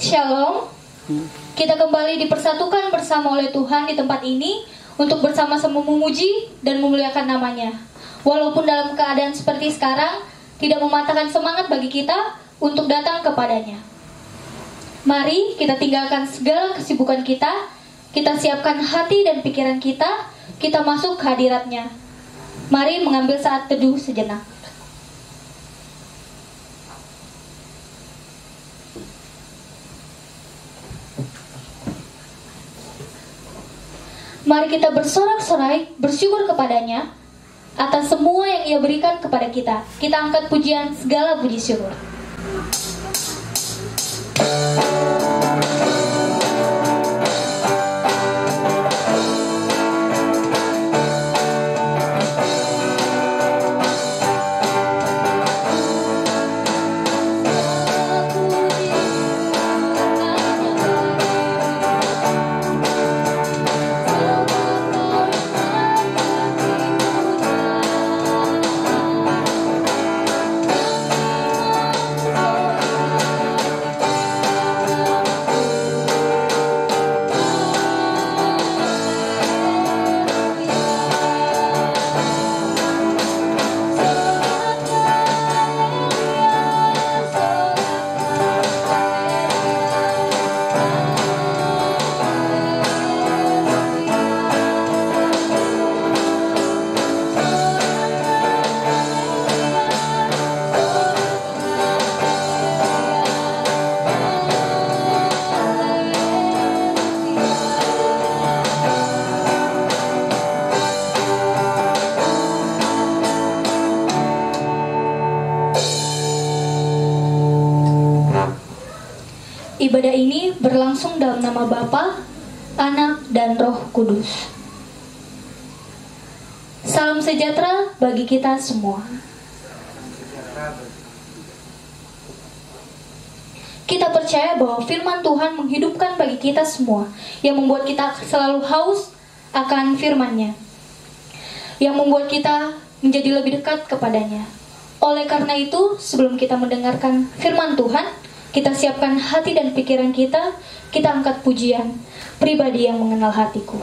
Shalom. Kita kembali dipersatukan bersama oleh Tuhan di tempat ini untuk bersama-sama memuji dan memuliakan namanya. Walaupun dalam keadaan seperti sekarang, tidak mematahkan semangat bagi kita untuk datang kepadanya. Mari kita tinggalkan segala kesibukan kita siapkan hati dan pikiran kita masuk ke hadiratnya. Mari mengambil saat teduh sejenak. Mari kita bersorak-sorai, bersyukur kepadanya atas semua yang ia berikan kepada kita. Kita angkat pujian segala puji syukur. Ibadah ini berlangsung dalam nama Bapa, Anak, dan Roh Kudus. Salam sejahtera bagi kita semua. Kita percaya bahwa firman Tuhan menghidupkan bagi kita semua, yang membuat kita selalu haus akan firman-Nya, yang membuat kita menjadi lebih dekat kepadanya. Oleh karena itu, sebelum kita mendengarkan firman Tuhan, kita siapkan hati dan pikiran kita angkat pujian pribadi yang mengenal hatiku.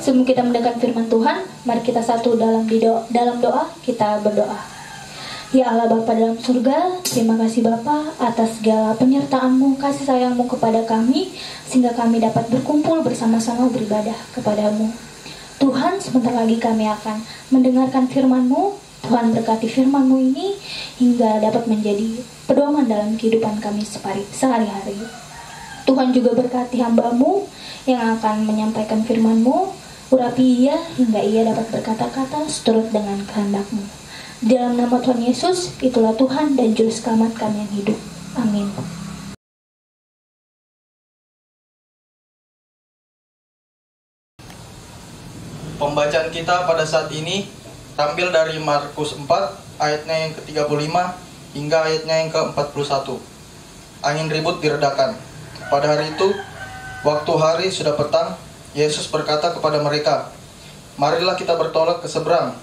Sebelum kita mendengarkan firman Tuhan, mari kita satu dalam doa, kita berdoa. Ya Allah Bapa dalam surga, terima kasih Bapa atas segala penyertaan-Mu, kasih sayang-Mu kepada kami, sehingga kami dapat berkumpul bersama-sama beribadah kepada-Mu. Tuhan, sebentar lagi kami akan mendengarkan firman-Mu. Tuhan berkati firman-Mu ini hingga dapat menjadi pedoman dalam kehidupan kami sehari-hari. Tuhan juga berkati hamba-Mu yang akan menyampaikan firman-Mu, urapi ia hingga ia dapat berkata-kata seturut dengan kehendak-Mu. Di dalam nama Tuhan Yesus, itulah Tuhan dan Juru Selamat kami yang hidup. Amin. Pembacaan kita pada saat ini tampil dari Markus 4 ayatnya yang ke-35 hingga ayatnya yang ke-41. Angin ribut diredakan. Pada hari itu, waktu hari sudah petang, Yesus berkata kepada mereka, "Marilah kita bertolak ke seberang."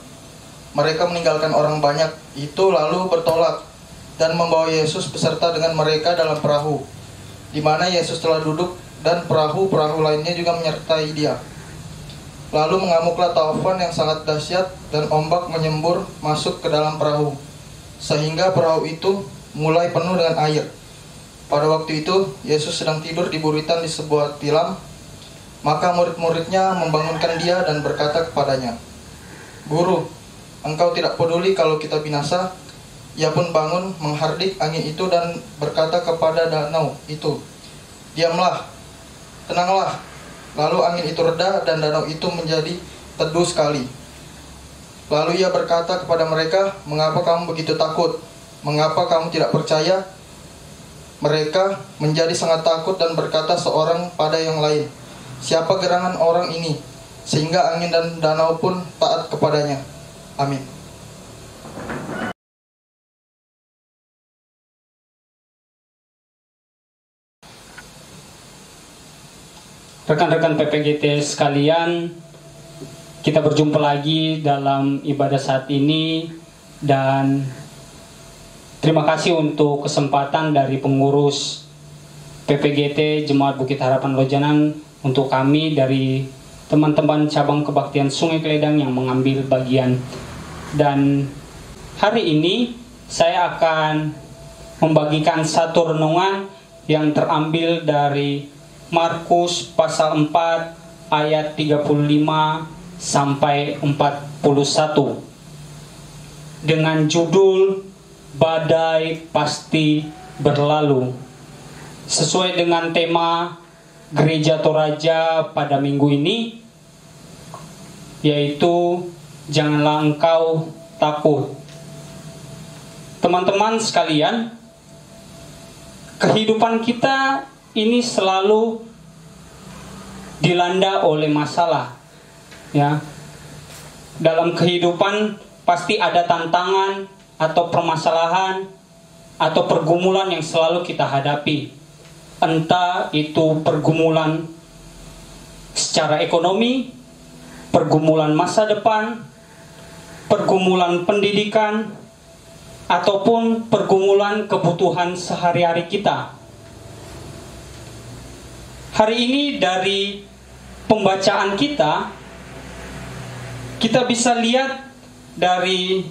Mereka meninggalkan orang banyak itu lalu bertolak dan membawa Yesus beserta dengan mereka dalam perahu, di mana Yesus telah duduk, dan perahu-perahu lainnya juga menyertai dia. Lalu mengamuklah taufan yang sangat dahsyat dan ombak menyembur masuk ke dalam perahu, sehingga perahu itu mulai penuh dengan air. Pada waktu itu Yesus sedang tidur di buritan di sebuah tilam. Maka murid-muridnya membangunkan dia dan berkata kepadanya, "Guru, Engkau tidak peduli kalau kita binasa?" Ia pun bangun, menghardik angin itu dan berkata kepada danau itu, "Diamlah, tenanglah." Lalu angin itu reda dan danau itu menjadi teduh sekali. Lalu ia berkata kepada mereka, "Mengapa kamu begitu takut? Mengapa kamu tidak percaya?" Mereka menjadi sangat takut dan berkata seorang pada yang lain, "Siapa gerangan orang ini, sehingga angin dan danau pun taat kepadanya?" Amin. Rekan-rekan PPGT sekalian, kita berjumpa lagi dalam ibadah saat ini, dan terima kasih untuk kesempatan dari pengurus PPGT Jemaat Bukit Harapan Lojanan untuk kami dari teman-teman cabang kebaktian Sungai Kledang yang mengambil bagian. Dan hari ini saya akan membagikan satu renungan yang terambil dari Markus pasal 4 ayat 35 sampai 41 dengan judul "Badai Pasti Berlalu", sesuai dengan tema Gereja Toraja pada minggu ini, yaitu janganlah engkau takut. Teman-teman sekalian, kehidupan kita ini selalu dilanda oleh masalah, ya. Dalam kehidupan pasti ada tantangan atau permasalahan atau pergumulan yang selalu kita hadapi. Entah itu pergumulan secara ekonomi, pergumulan masa depan, pergumulan pendidikan, ataupun pergumulan kebutuhan sehari-hari kita. Hari ini dari pembacaan kita bisa lihat dari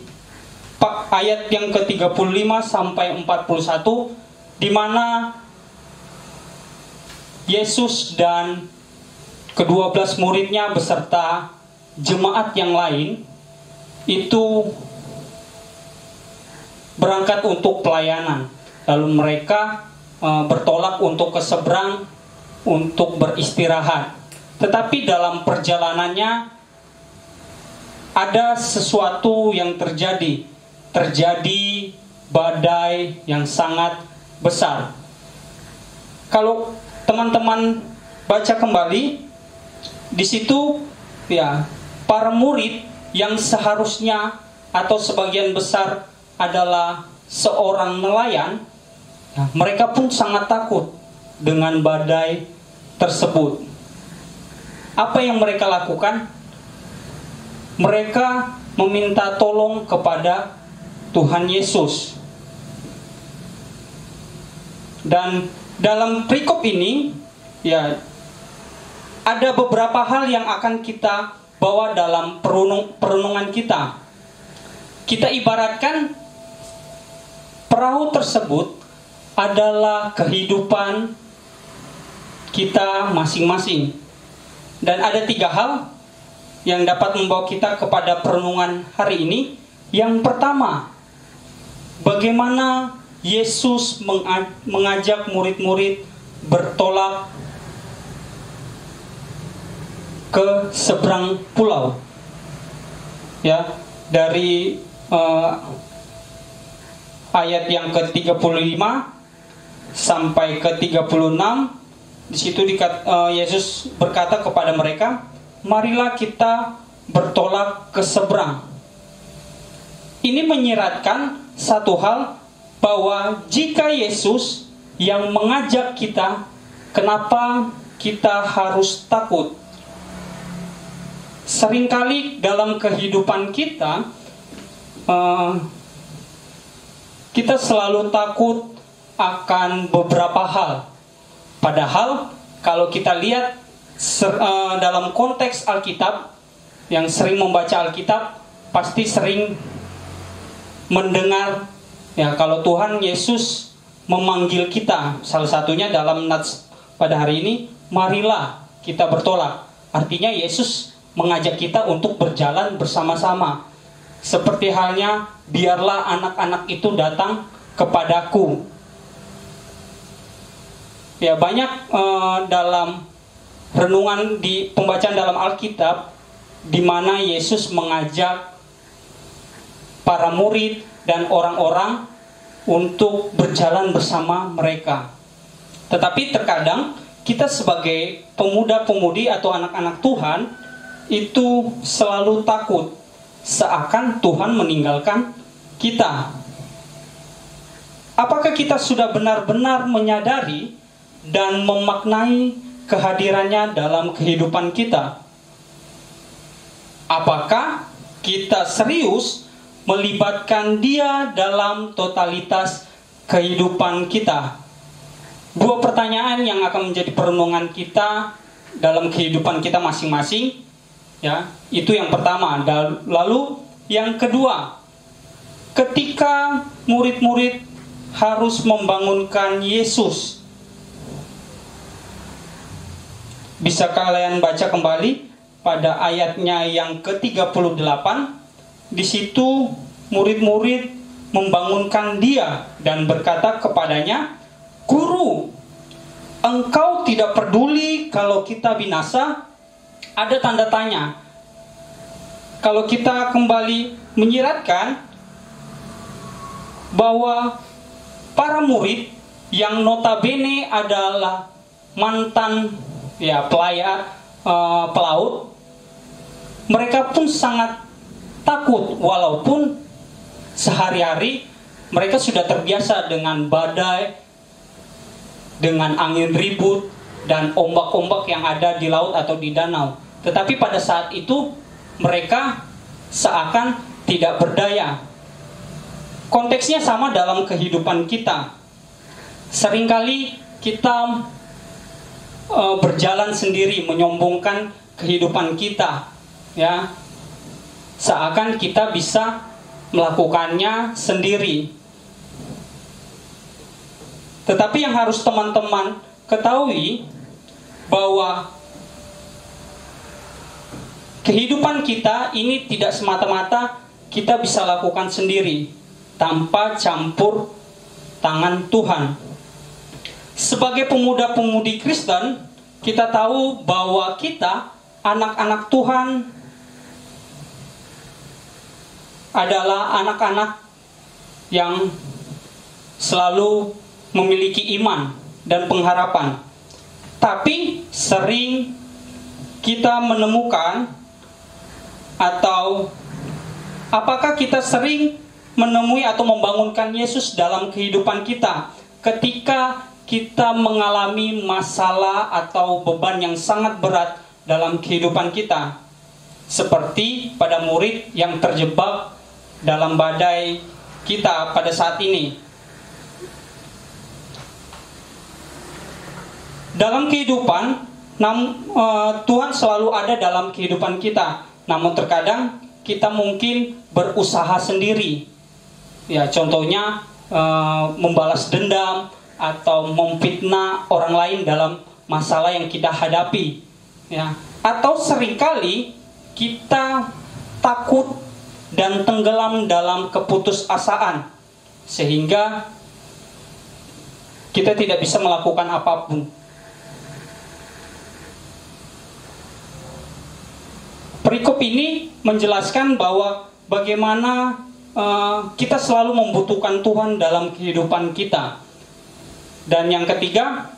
ayat yang ke-35 sampai 41, di mana Yesus dan ke-12 muridnya beserta jemaat yang lain itu berangkat untuk pelayanan. Lalu mereka bertolak untuk ke seberang untuk beristirahat. Tetapi dalam perjalanannya ada sesuatu yang terjadi. Terjadi badai yang sangat besar. Kalau teman-teman baca kembali di situ, ya, para murid yang seharusnya atau sebagian besar adalah seorang nelayan, ya, mereka pun sangat takut dengan badai tersebut. Apa yang mereka lakukan? Mereka meminta tolong kepada Tuhan Yesus. Dan dalam perikop ini, ya, ada beberapa hal yang akan kita bawa dalam perenungan kita. Kita ibaratkan perahu tersebut adalah kehidupan kita masing-masing. Dan ada 3 hal yang dapat membawa kita kepada perenungan hari ini. Yang pertama, bagaimana Yesus mengajak murid-murid bertolak ke seberang pulau. Ya, dari ayat yang ke-35 sampai ke-36, di situ Yesus berkata kepada mereka, marilah kita bertolak ke seberang. Ini menyiratkan satu hal, bahwa jika Yesus yang mengajak kita, kenapa kita harus takut? Seringkali dalam kehidupan kita, kita selalu takut akan beberapa hal. Padahal kalau kita lihat dalam konteks Alkitab, yang sering membaca Alkitab pasti sering mendengar, ya, kalau Tuhan Yesus memanggil kita, salah satunya dalam nats pada hari ini, marilah kita bertolak. Artinya Yesus mengajak kita untuk berjalan bersama-sama. Seperti halnya, biarlah anak-anak itu datang kepadaku. Ya, banyak dalam renungan di pembacaan dalam Alkitab di mana Yesus mengajak para murid dan orang-orang untuk berjalan bersama mereka. Tetapi terkadang kita sebagai pemuda-pemudi atau anak-anak Tuhan itu selalu takut, seakan Tuhan meninggalkan kita. Apakah kita sudah benar-benar menyadari dan memaknai kehadirannya dalam kehidupan kita? Apakah kita serius melibatkan Dia dalam totalitas kehidupan kita? 2 pertanyaan yang akan menjadi perenungan kita dalam kehidupan kita masing-masing. Ya, itu yang pertama. Lalu yang kedua, ketika murid-murid harus membangunkan Yesus, bisa kalian baca kembali pada ayatnya yang ke-38. Di situ murid-murid membangunkan Dia dan berkata kepadanya, Guru, engkau tidak peduli kalau kita binasa? Ada tanda tanya. Kalau kita kembali menyiratkan bahwa para murid yang notabene adalah mantan pelaut, mereka pun sangat takut, walaupun sehari-hari mereka sudah terbiasa dengan badai, dengan angin ribut dan ombak-ombak yang ada di laut atau di danau. Tetapi pada saat itu mereka seakan tidak berdaya. Konteksnya sama dalam kehidupan kita. Seringkali kita berjalan sendiri, menyombongkan kehidupan kita, ya, seakan kita bisa melakukannya sendiri. Tetapi yang harus teman-teman ketahui bahwa kehidupan kita ini tidak semata-mata kita bisa lakukan sendiri tanpa campur tangan Tuhan. Sebagai pemuda-pemudi Kristen, kita tahu bahwa kita, anak-anak Tuhan, adalah anak-anak yang selalu memiliki iman dan pengharapan. Tapi sering kita menemukan, atau apakah kita sering menemui atau membangunkan Yesus dalam kehidupan kita ketika kita mengalami masalah atau beban yang sangat berat dalam kehidupan kita, seperti pada murid yang terjebak dalam badai kita pada saat ini. Dalam kehidupan, Tuhan selalu ada dalam kehidupan kita. Namun terkadang kita mungkin berusaha sendiri. Ya, contohnya membalas dendam atau memfitnah orang lain dalam masalah yang kita hadapi, ya. Atau seringkali kita takut dan tenggelam dalam keputusasaan sehingga kita tidak bisa melakukan apapun. Perikop ini menjelaskan bahwa bagaimana kita selalu membutuhkan Tuhan dalam kehidupan kita. Dan yang ketiga,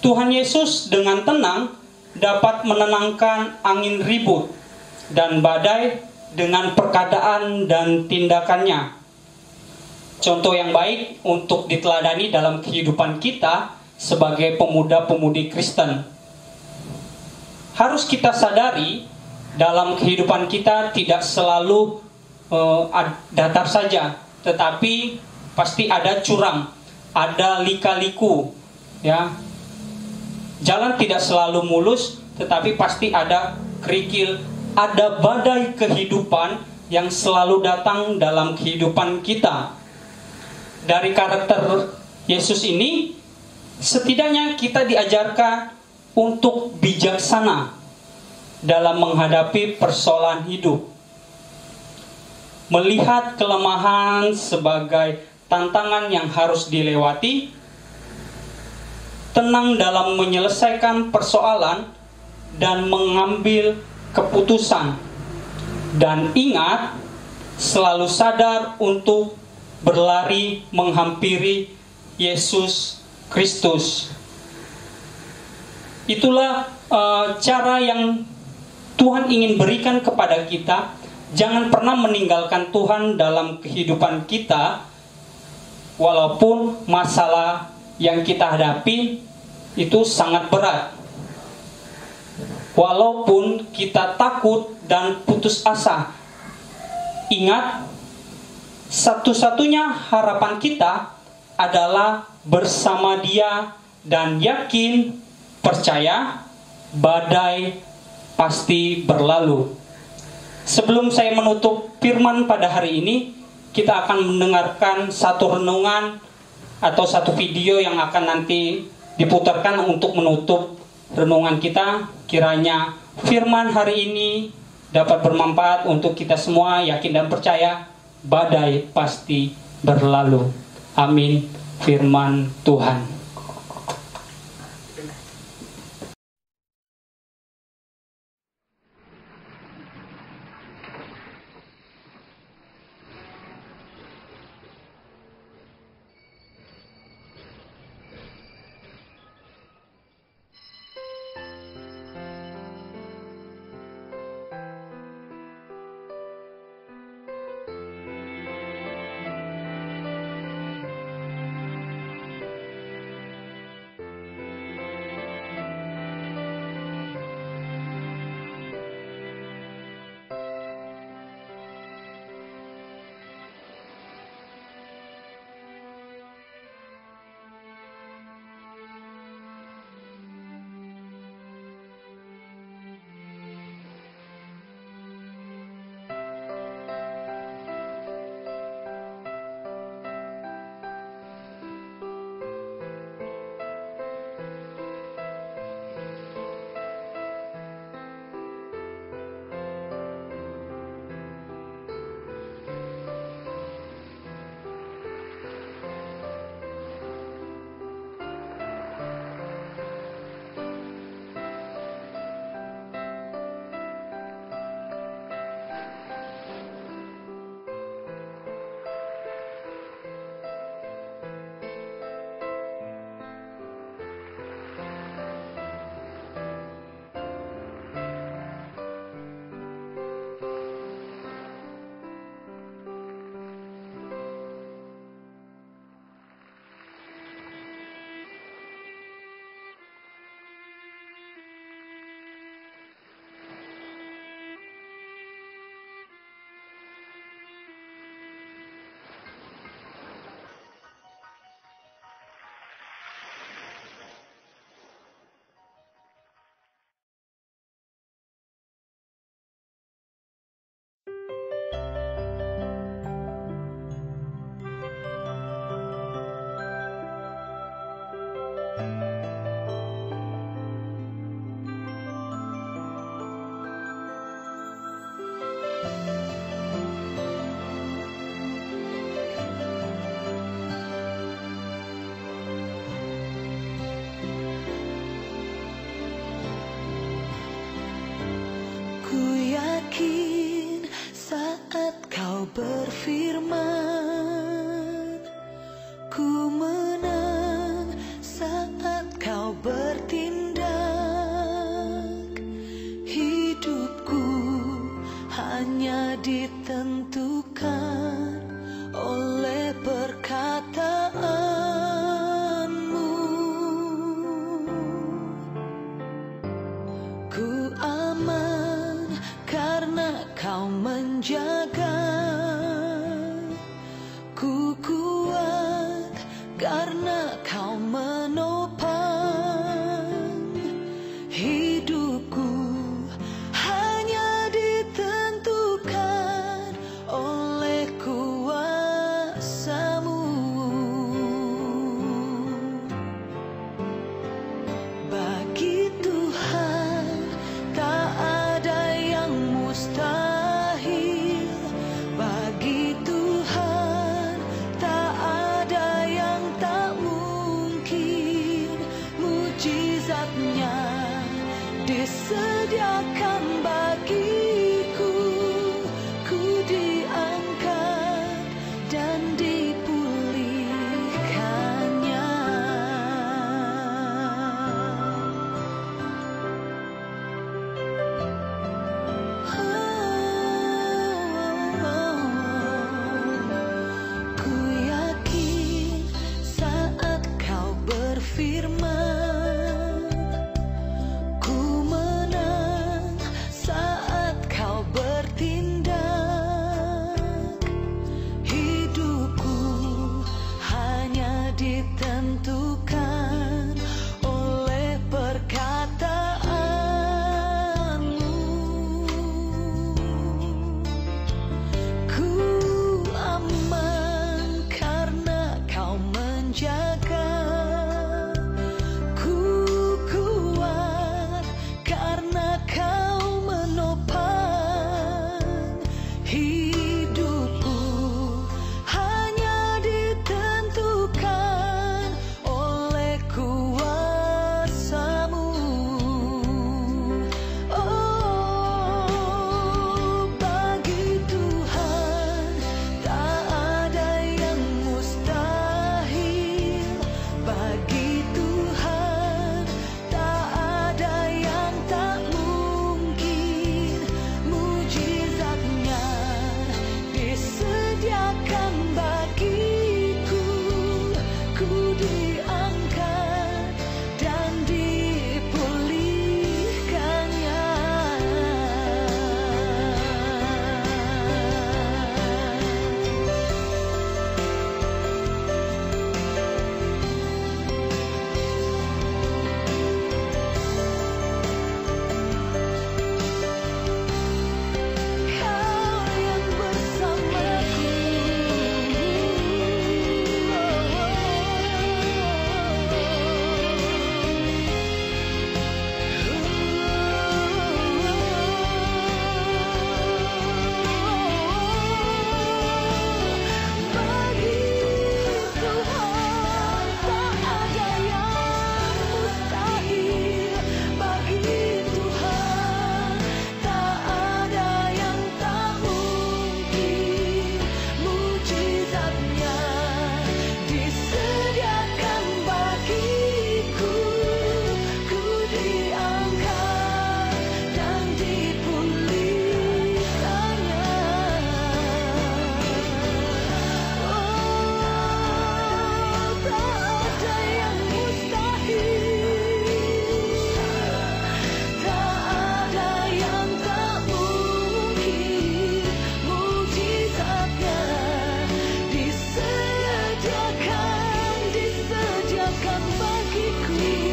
Tuhan Yesus dengan tenang dapat menenangkan angin ribut dan badai dengan perkataan dan tindakannya. Contoh yang baik untuk diteladani dalam kehidupan kita sebagai pemuda-pemudi Kristen. Harus kita sadari dalam kehidupan kita tidak selalu datar saja, tetapi pasti ada curam, ada lika-liku, ya. Jalan tidak selalu mulus, tetapi pasti ada kerikil, ada badai kehidupan yang selalu datang dalam kehidupan kita. Dari karakter Yesus ini, setidaknya kita diajarkan untuk bijaksana dalam menghadapi persoalan hidup. Melihat kelemahan sebagai tantangan yang harus dilewati, tenang dalam menyelesaikan persoalan dan mengambil keputusan. Dan ingat, selalu sadar untuk berlari menghampiri Yesus Kristus. Itulah cara yang Tuhan ingin berikan kepada kita. Jangan pernah meninggalkan Tuhan dalam kehidupan kita, walaupun masalah yang kita hadapi itu sangat berat. Walaupun kita takut dan putus asa, ingat, satu-satunya harapan kita adalah bersama Dia dan yakin, percaya, badai pasti berlalu. Sebelum saya menutup firman pada hari ini, kita akan mendengarkan satu renungan atau satu video yang akan nanti diputarkan untuk menutup renungan kita. Kiranya firman hari ini dapat bermanfaat untuk kita semua, yakin dan percaya, badai pasti berlalu. Amin. Firman Tuhan. berfirman, ku menang saat kau bertindak. Hidupku hanya ditentukan oleh perkataanmu. Ku aman karena kau menjaga. Ku kuat karena kau menopang. Hidupku hanya ditentukan oleh kuasa-Mu. Bagi Tuhan tak ada yang mustahil. Bagi Tuhan tak ada yang tak mungkin. Mujizatnya disediakan bagiku. Ku diangkat dan dipulihkannya. Ku yakin saat kau berfirman, ku menang saat kau bertindak. Hidupku hanya ditentukan oleh perkataanmu. Ku aman karena kau menjaga. Ku kuat karena kau menopang. Hidupku hanya ditentukan oleh kuasa-Mu. Oh, bagi Tuhan tak ada yang mustahil. Bagi Tuhan tak ada yang tak mungkin. Mujizatnya disediakan bagiku. Ku diangkat dan dipulihkannya. Kau yang bersamaku. Bagi Tuhan tak ada yang mustahil. Bagi Tuhan tak ada yang tak mungkin. Mujizatnya disediakan bagiku. Ku diangkat dan dipulihkannya. Oh, tak ada yang mustahil. Tak ada yang tak mungkin. Mujizatnya disediakan bagiku.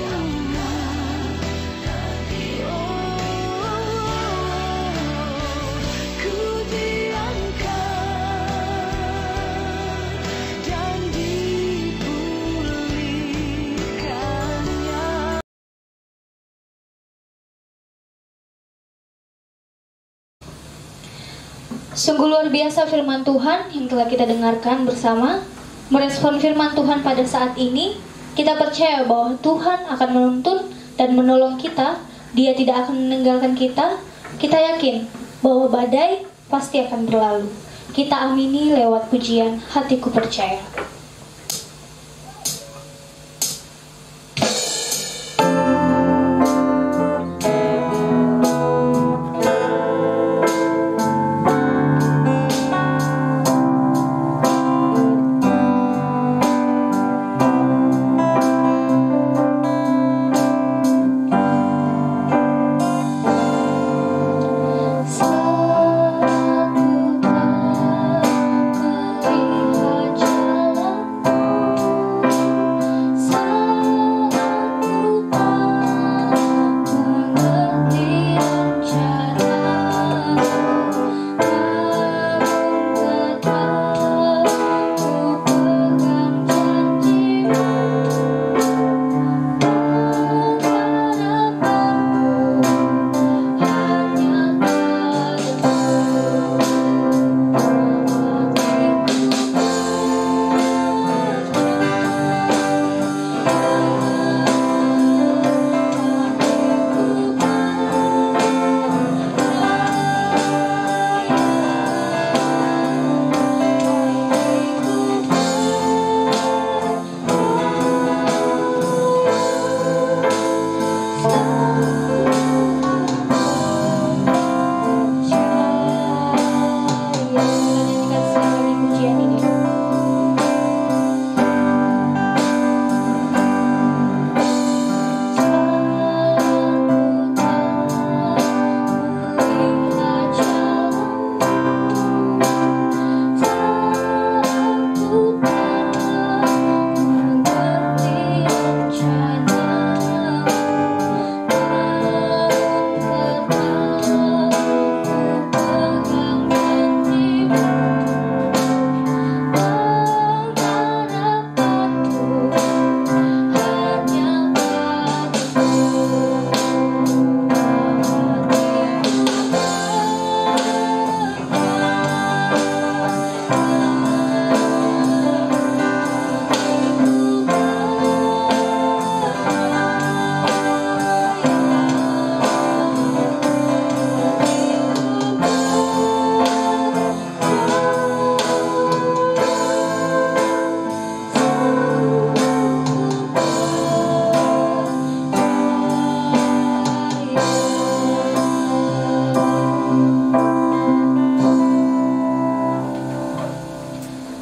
Ku diangkat dan dipulihkannya. Sungguh luar biasa firman Tuhan yang telah kita dengarkan bersama. Merespon firman Tuhan pada saat ini, kita percaya bahwa Tuhan akan menuntun dan menolong kita. Dia tidak akan meninggalkan kita. Kita yakin bahwa badai pasti akan berlalu. Kita amini lewat pujian Hatiku Percaya.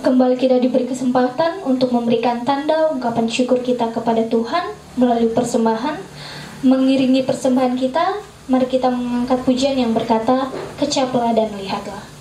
Kembali kita diberi kesempatan untuk memberikan tanda ungkapan syukur kita kepada Tuhan melalui persembahan. Mengiringi persembahan kita, mari kita mengangkat pujian yang berkata, "Kecaplah dan lihatlah."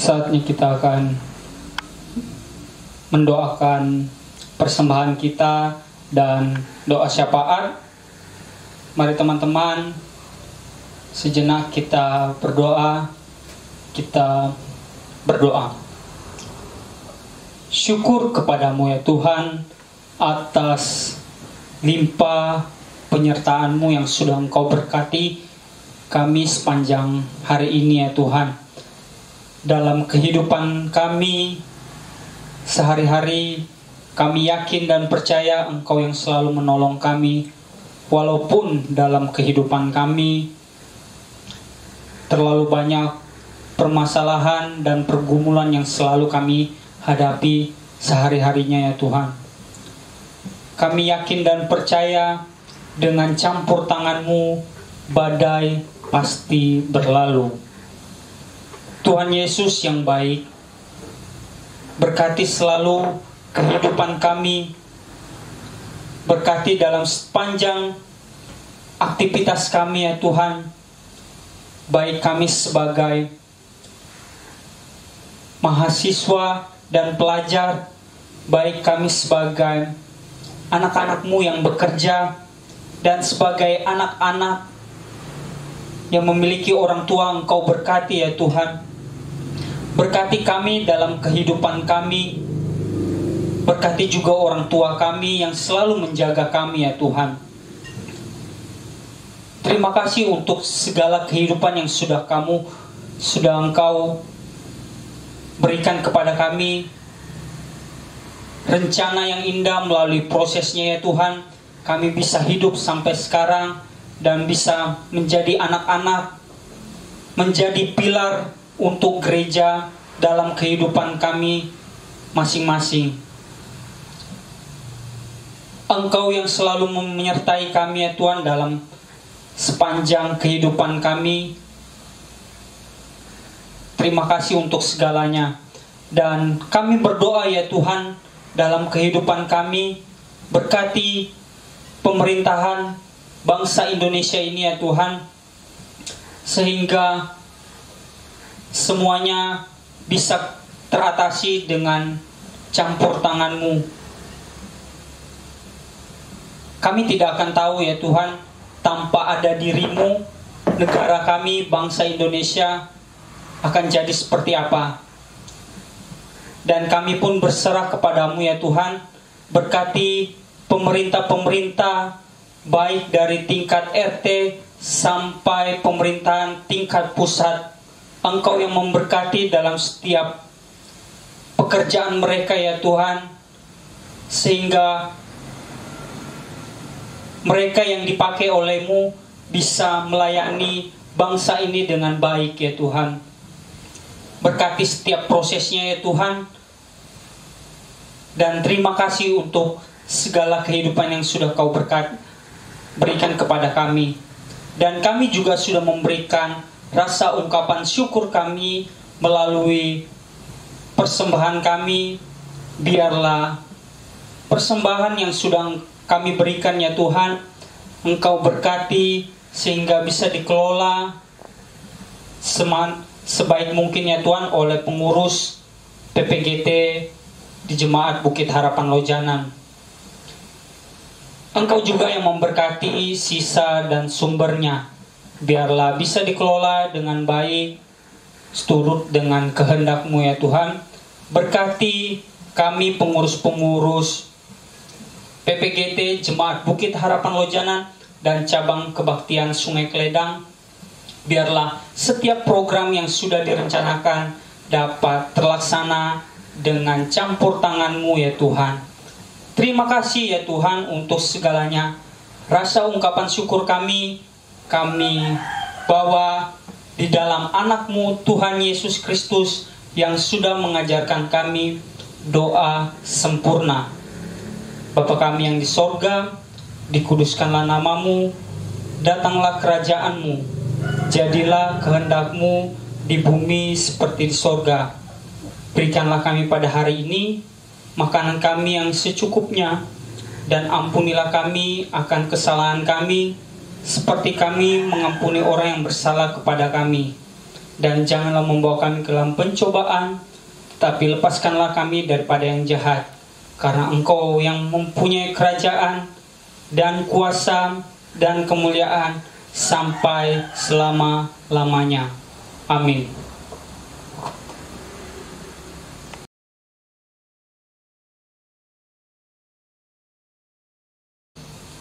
Saatnya kita akan mendoakan persembahan kita dan doa syafaat. Mari teman-teman, sejenak kita berdoa. Kita berdoa. Syukur kepadamu ya Tuhan atas limpah penyertaan-Mu yang sudah Engkau berkati kami sepanjang hari ini ya Tuhan. Dalam kehidupan kami sehari-hari, kami yakin dan percaya Engkau yang selalu menolong kami, walaupun dalam kehidupan kami terlalu banyak permasalahan dan pergumulan yang selalu kami hadapi sehari-harinya ya Tuhan. Kami yakin dan percaya dengan campur tangan-Mu, badai pasti berlalu. Tuhan Yesus yang baik, berkati selalu kehidupan kami, berkati dalam sepanjang aktivitas kami ya Tuhan, baik kami sebagai mahasiswa dan pelajar, baik kami sebagai anak-anak-Mu yang bekerja, dan sebagai anak-anak yang memiliki orang tua, Engkau berkati ya Tuhan. Berkati kami dalam kehidupan kami, berkati juga orang tua kami yang selalu menjaga kami ya Tuhan. Terima kasih untuk segala kehidupan yang sudah Engkau berikan kepada kami. Rencana yang indah melalui prosesnya ya Tuhan, kami bisa hidup sampai sekarang dan bisa menjadi anak-anak, menjadi pilar untuk gereja dalam kehidupan kami masing-masing. Engkau yang selalu menyertai kami ya Tuhan dalam sepanjang kehidupan kami. Terima kasih untuk segalanya. Dan kami berdoa ya Tuhan, dalam kehidupan kami, berkati pemerintahan bangsa Indonesia ini ya Tuhan, sehingga semuanya bisa teratasi dengan campur tangan-Mu. Kami tidak akan tahu ya Tuhan, tanpa ada diri-Mu, negara kami, bangsa Indonesia akan jadi seperti apa. Dan kami pun berserah kepada-Mu ya Tuhan, berkati pemerintah-pemerintah, baik dari tingkat RT sampai pemerintahan tingkat pusat. Engkau yang memberkati dalam setiap pekerjaan mereka ya Tuhan, sehingga mereka yang dipakai oleh-Mu bisa melayani bangsa ini dengan baik ya Tuhan. Berkati setiap prosesnya ya Tuhan. Dan terima kasih untuk segala kehidupan yang sudah Kau berikan kepada kami. Dan kami juga sudah memberikan rasa ungkapan syukur kami melalui persembahan kami. Biarlah persembahan yang sudah kami berikan ya Tuhan, Engkau berkati sehingga bisa dikelola sebaik mungkin ya Tuhan oleh pengurus PPGT di Jemaat Bukit Harapan Lojanan. Engkau juga yang memberkati sisa dan sumbernya. Biarlah bisa dikelola dengan baik, seturut dengan kehendak-Mu ya Tuhan. Berkati kami pengurus-pengurus PPGT Jemaat Bukit Harapan Lojanan dan cabang kebaktian Sungai Kledang. Biarlah setiap program yang sudah direncanakan dapat terlaksana dengan campur tangan-Mu ya Tuhan. Terima kasih ya Tuhan untuk segalanya. Rasa ungkapan syukur kami bawa di dalam anak-Mu Tuhan Yesus Kristus yang sudah mengajarkan kami doa sempurna. Bapa kami yang di sorga, dikuduskanlah nama-Mu, datanglah kerajaan-Mu, jadilah kehendak-Mu di bumi seperti di sorga. Berikanlah kami pada hari ini makanan kami yang secukupnya, dan ampunilah kami akan kesalahan kami, seperti kami mengampuni orang yang bersalah kepada kami. Dan janganlah membawa kami ke dalam pencobaan, tapi lepaskanlah kami daripada yang jahat. Karena Engkau yang mempunyai kerajaan dan kuasa dan kemuliaan sampai selama-lamanya. Amin.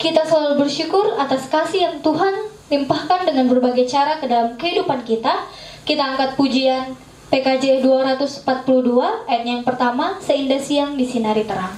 Kita selalu bersyukur atas kasih yang Tuhan limpahkan dengan berbagai cara ke dalam kehidupan kita. Kita angkat pujian PKJ 242 ayat yang pertama, seindah siang disinari terang.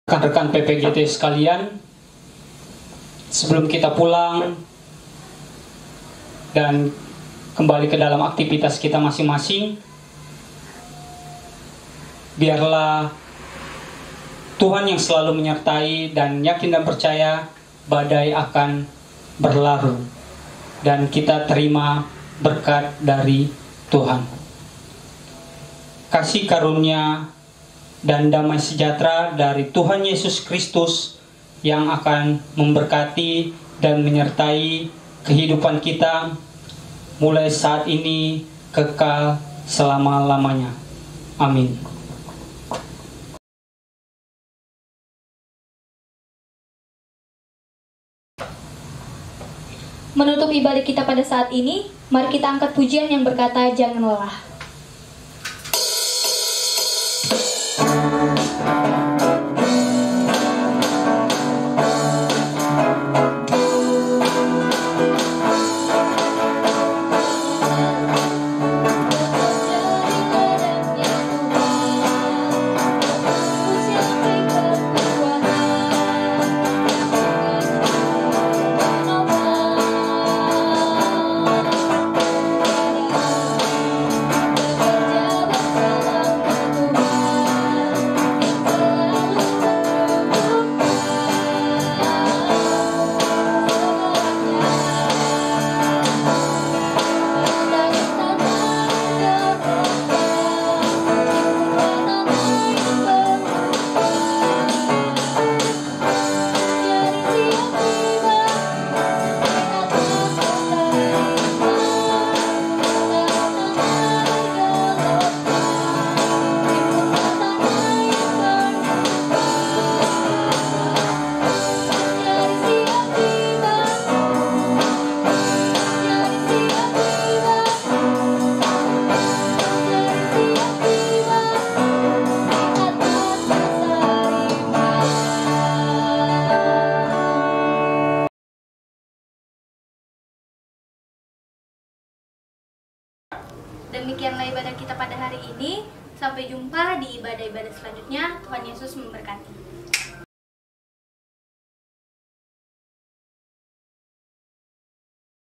Rekan-rekan PPGT sekalian, sebelum kita pulang dan kembali ke dalam aktivitas kita masing-masing, biarlah Tuhan yang selalu menyertai dan yakin dan percaya badai akan berlalu dan kita terima berkat dari Tuhan. Kasih karunia dan damai sejahtera dari Tuhan Yesus Kristus yang akan memberkati dan menyertai kehidupan kita mulai saat ini kekal selama-lamanya. Amin. Menutup ibadah kita pada saat ini, mari kita angkat pujian yang berkata, jangan lelah. Demikianlah ibadah kita pada hari ini. Sampai jumpa di ibadah-ibadah selanjutnya. Tuhan Yesus memberkati.